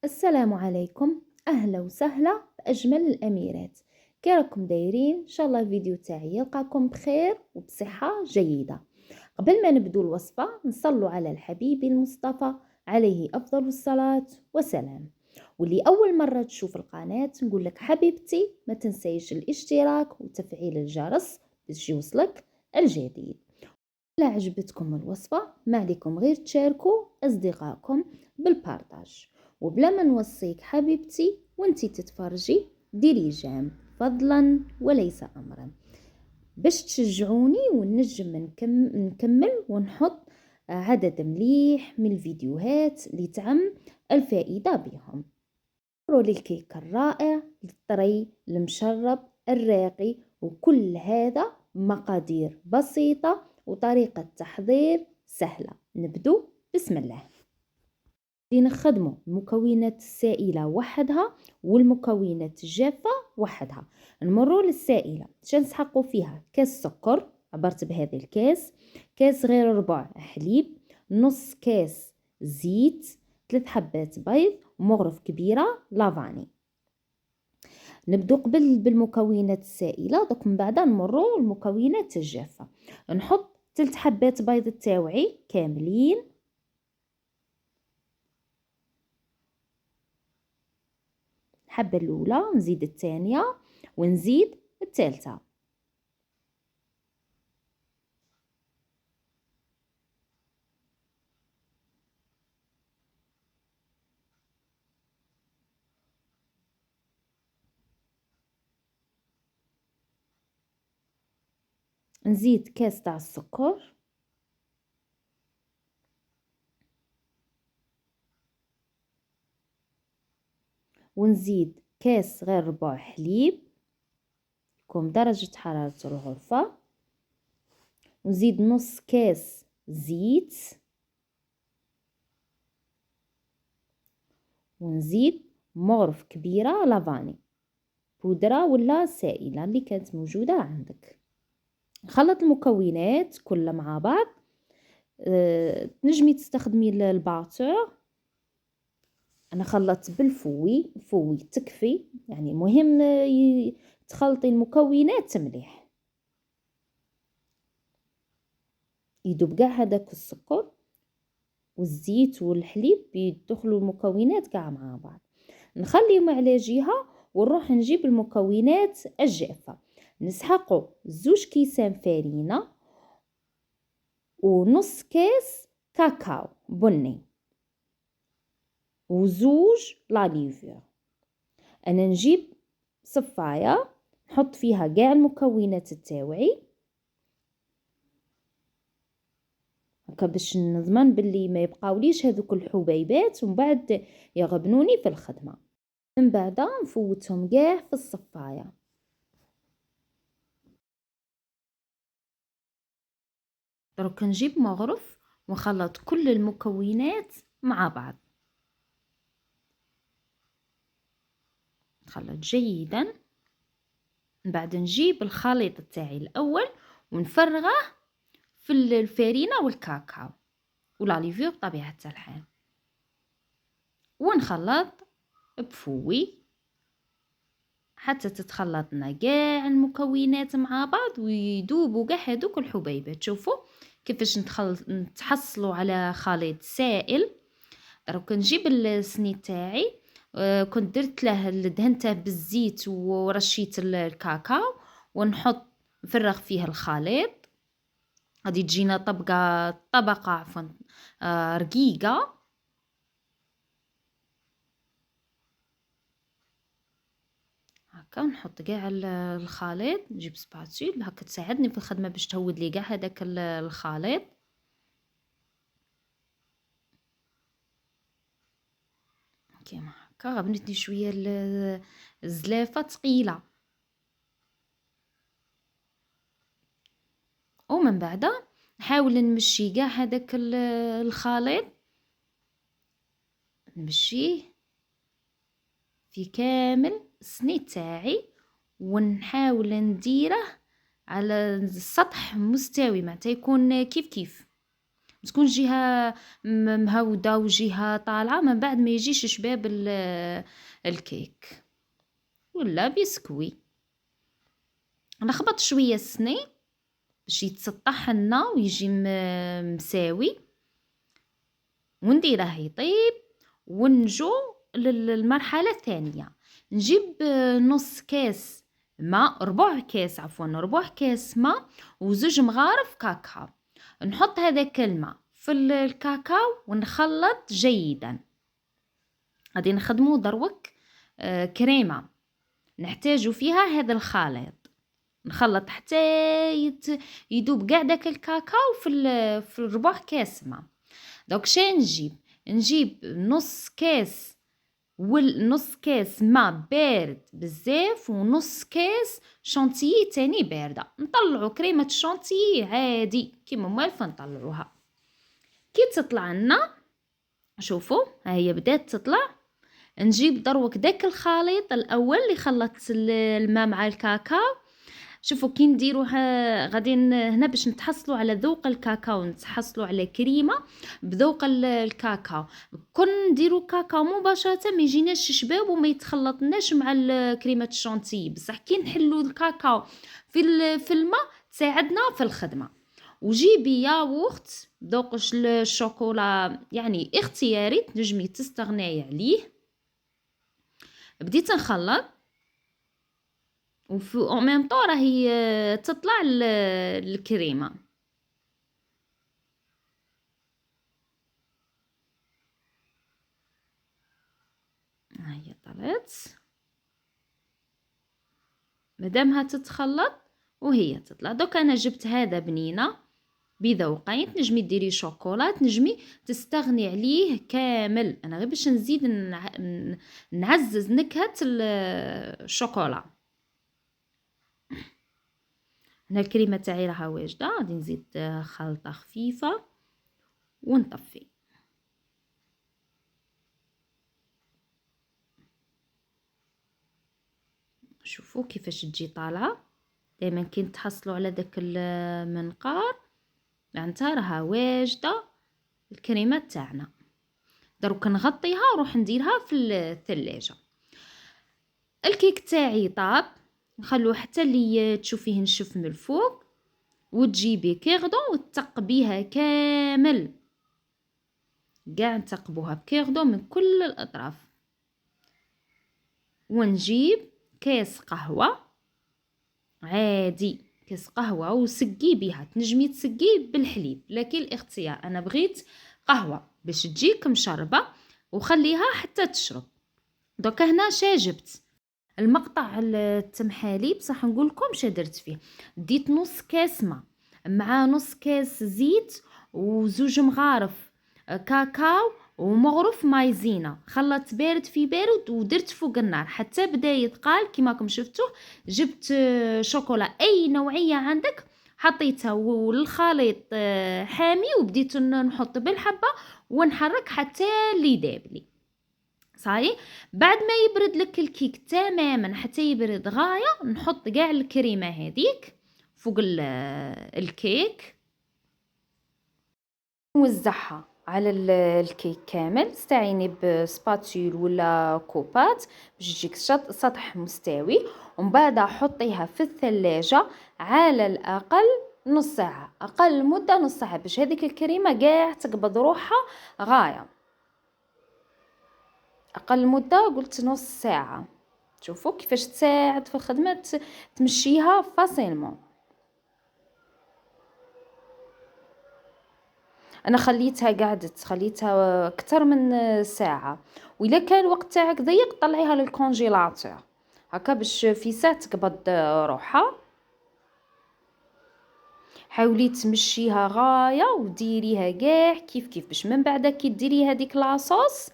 السلام عليكم. اهلا وسهلا باجمل الاميرات. كي راكم دايرين؟ ان شاء الله الفيديو تاعي يلقاكم بخير وبصحه جيده. قبل ما نبدو الوصفه نصلوا على الحبيب المصطفى عليه افضل الصلاه والسلام. واللي اول مره تشوف القناه نقول لك حبيبتي ما تنسيش الاشتراك وتفعيل الجرس باش يوصلك الجديد. لا عجبتكم الوصفة ما عليكم غير تشاركوا أصدقائكم بالبارتاج. وبلا ما نوصيك حبيبتي وانتي تتفرجي ديري جيم فضلا وليس أمرا باش تشجعوني ونجم نكمل ونحط عدد مليح من الفيديوهات اللي تعم الفائدة بهم. للكيك الرائع الطري المشرب الراقي، وكل هذا مقادير بسيطة وطريقة تحضير سهلة. نبدو بسم الله. نخدموا المكونات السائلة وحدها والمكونات الجافة وحدها. نمروا للسائلة. نسحقوا فيها كاس سكر، عبرت بهذا الكاس، كاس غير ربع حليب، نص كاس زيت، 3 حبات بيض، ومغرف كبيرة لافاني. نبدو قبل بالمكونات السائلة، دوك من بعد نمروا المكونات الجافة. نحط 3 حبات بيض تاوعي كاملين، الحبة الأولى، نزيد الثانية ونزيد الثالثة. نزيد كاس تاع السكر، ونزيد كاس غير ربع حليب كوم درجة حرارة الغرفة، ونزيد نص كاس زيت، ونزيد مغرف كبيرة لافاني بودرة ولا سائلة اللي كانت موجودة عندك. نخلط المكونات كلها مع بعض. تنجمي تستخدمي الباتور، انا خلطت بالفوي، فوي تكفي، يعني مهم تخلطي المكونات مليح يدوب كاع هذاك السكر والزيت والحليب يدخلوا المكونات كاع مع بعض. نخليهم على جهة ونروح نجيب المكونات الجافة. نسحقوا 2 كيسان فرينة ونص كاس كاكاو بني وزوج لاليفيا. انا نجيب صفايه نحط فيها كاع المكونات تاوعي هكا باش نضمن باللي ما يبقاوليش هذوك الحبيبات ومن بعد يغبنوني في الخدمه. من بعد نفوتهم كاع في الصفايه. دروك نجيب مغرف ونخلط كل المكونات مع بعض، نخلط جيدا. من بعد نجيب الخليط تاعي الاول ونفرغه في الفارينه والكاكاو والاليفيو بطبيعه الحال، ونخلط بفوي حتى تتخلطنا كاع المكونات مع بعض ويذوبوا كاع هذوك الحبيبات. شوفوا كيفاش نتحصلوا على خليط سائل. دروك نجيب السني تاعي، كنت درت له دهنته بالزيت ورشيت الكاكاو ونحط نفرغ فيه الخليط. غادي تجينا طبقه عفوا رقيقه. هكا نحط كاع الخليط، نجيب سباتول هكا تساعدني في الخدمه باش تهود لي كاع هذاك الخليط. كيما هكا غبنتني شويه الزلافه ثقيله. ومن بعد نحاول نمشي كاع هذاك الخليط، نمشيه في كامل الصني تاعي ونحاول نديره على السطح مستوي معناتها يكون كيف كيف تكون جهه مهوده وجهه طالعه، من بعد ما يجيش شباب الكيك ولا بسكوي. نخبط شويه السني باش يتسطح لنا ويجي مساوي، ونديره يطيب. ونجو للمرحله الثانيه، نجيب نص كاس ماء، ربع كاس عفوا، ربع كاس ماء وزوج مغارف كاكاو. نحط هذاك الماء في الكاكاو ونخلط جيدا. غادي نخدمو دروك كريمه نحتاجو فيها هذا الخليط. نخلط حتى يدوب قاع داك الكاكاو في الربع كاس ماء. دوك شاي نجيب نص كاس نص كاس ماء بارد بزاف، ونص كاس شانتيي تاني بارده. نطلعو كريمه الشانتيي عادي كيما موالفه نطلعوها. كي تطلع لنا شوفوا ها هي بدات تطلع. نجيب دروك داك الخليط الاول اللي خلطت الماء مع الكاكاو. شوفوا كي نديروها غادي هنا باش نتحصلوا على ذوق الكاكاو، نتحصلوا على كريمه بذوق الكاكاو. كون نديروا كاكاو مباشره ما يجيناش شباب وما يتخلطناش مع كريمه الشانتي، بصح كي نحلوا الكاكاو في الماء تساعدنا في الخدمه. وجيبي ياغورت ذوق الشوكولا يعني اختياري، تنجمي تستغناي عليه. بديت نخلط وفي او ميم طون راهي تطلع الكريمه. ها هي طلعت مادامها تتخلط وهي تطلع. دوك انا جبت هذا بنينه بذوقين، تنجمي ديري شوكولا، تنجمي تستغني عليه كامل. انا غير باش نزيد نعزز نكهه الشوكولا. هنا الكريمه تاعي راها واجده، غادي نزيد خلطه خفيفه ونطفي. شوفوا كيفاش تجي طالعه. دائما كي نتحصلوا على داك المنقار معناتها راها واجده الكريمه تاعنا. دروك نغطيها وروح نديرها في الثلاجه. الكيك تاعي طاب، نخلوه حتى اللي تشوفيه نشف من الفوق، وتجيبي كيردون وتثقبيها كامل، كاع نثقبوها بكيردون من كل الاطراف. ونجيب كاس قهوه عادي، كاس قهوه وسقي بها. تنجمي تسقي بالحليب لكن الاختيار، انا بغيت قهوه باش تجيك مشربه وخليها حتى تشرب. دوك هنا جبت المقطع التمحالي، بصح نقول لكم شا درت فيه. ديت نص كاس ماء مع نص كاس زيت وزوج مغارف كاكاو ومغرف مايزينا، خلطت بارد في بارد ودرت فوق النار حتى بدا يتقال كيما راكم شفتوه. جبت شوكولا اي نوعيه عندك حطيتها والخليط حامي، وبديت نحط بالحبه ونحرك حتى اللي داب لي صاي. بعد ما يبرد لك الكيك تماما حتى يبرد غايه، نحط كاع الكريمه هذيك فوق الكيك، نوزعها على الكيك كامل. استعيني بسباتول ولا كوبات باش يجيك سطح مستوي، ومن بعد حطيها في الثلاجه على الاقل نص ساعه، اقل مده نص ساعه باش هذيك الكريمه كاع تقبض روحها غايه. اقل مده قلت نص ساعه. شوفوا كيفاش تساعد في الخدمه، تمشيها فاسيلمون. انا خليتها اكثر من ساعه، واذا كان الوقت تاعك ضيق طلعيها للكونجيلاتور هكا باش في ساعه تقبض روحها. حاولي تمشيها غايه وديريها كاع كيف باش من بعد كي ديري هذيك لاصوص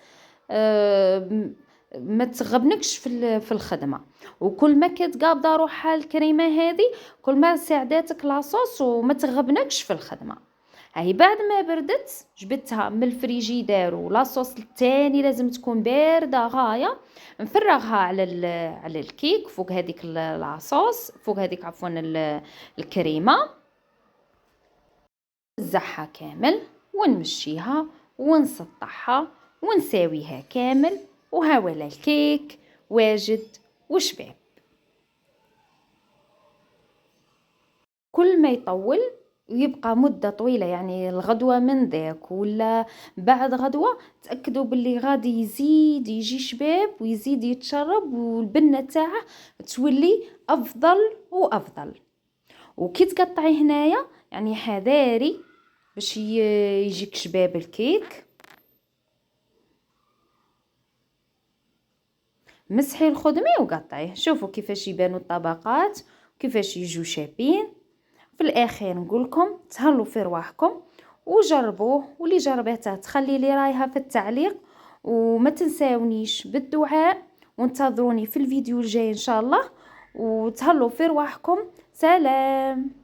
ما تغبنكش في الخدمه. وكل ما كانت قابضه روحها الكريمه هذه كل ما ساعداتك لاصوص وما تغبنكش في الخدمه. هاي بعد ما بردت جبتها من الفريجيدير، ولاصوص الثاني لازم تكون بارده غايه. نفرغها على الكيك فوق هذيك لاصوص، فوق هذيك عفوا الكريمه، نوزعها كامل. ونمشيها ونسطحها ونساويها كامل، وها ولا الكيك واجد وشباب. كل ما يطول ويبقى مدة طويلة، يعني الغدوة من ذاك ولا بعد غدوة، تأكدوا باللي غادي يزيد يجي شباب ويزيد يتشرب، والبنة تاعه تولي أفضل وأفضل. وكي تقطعي هنايا يعني حذاري باش يجيك شباب الكيك. مسحي الخدمي وقطعيه، شوفوا كيفاش يبانوا الطبقات وكيفاش يجوا شابين. في الاخير نقولكم تهلوا في رواحكم وجربوه، واللي جربته تخلي لي رايها في التعليق، وما تنساونيش بالدعاء، وانتظروني في الفيديو الجاي ان شاء الله. وتهلوا في رواحكم، سلام.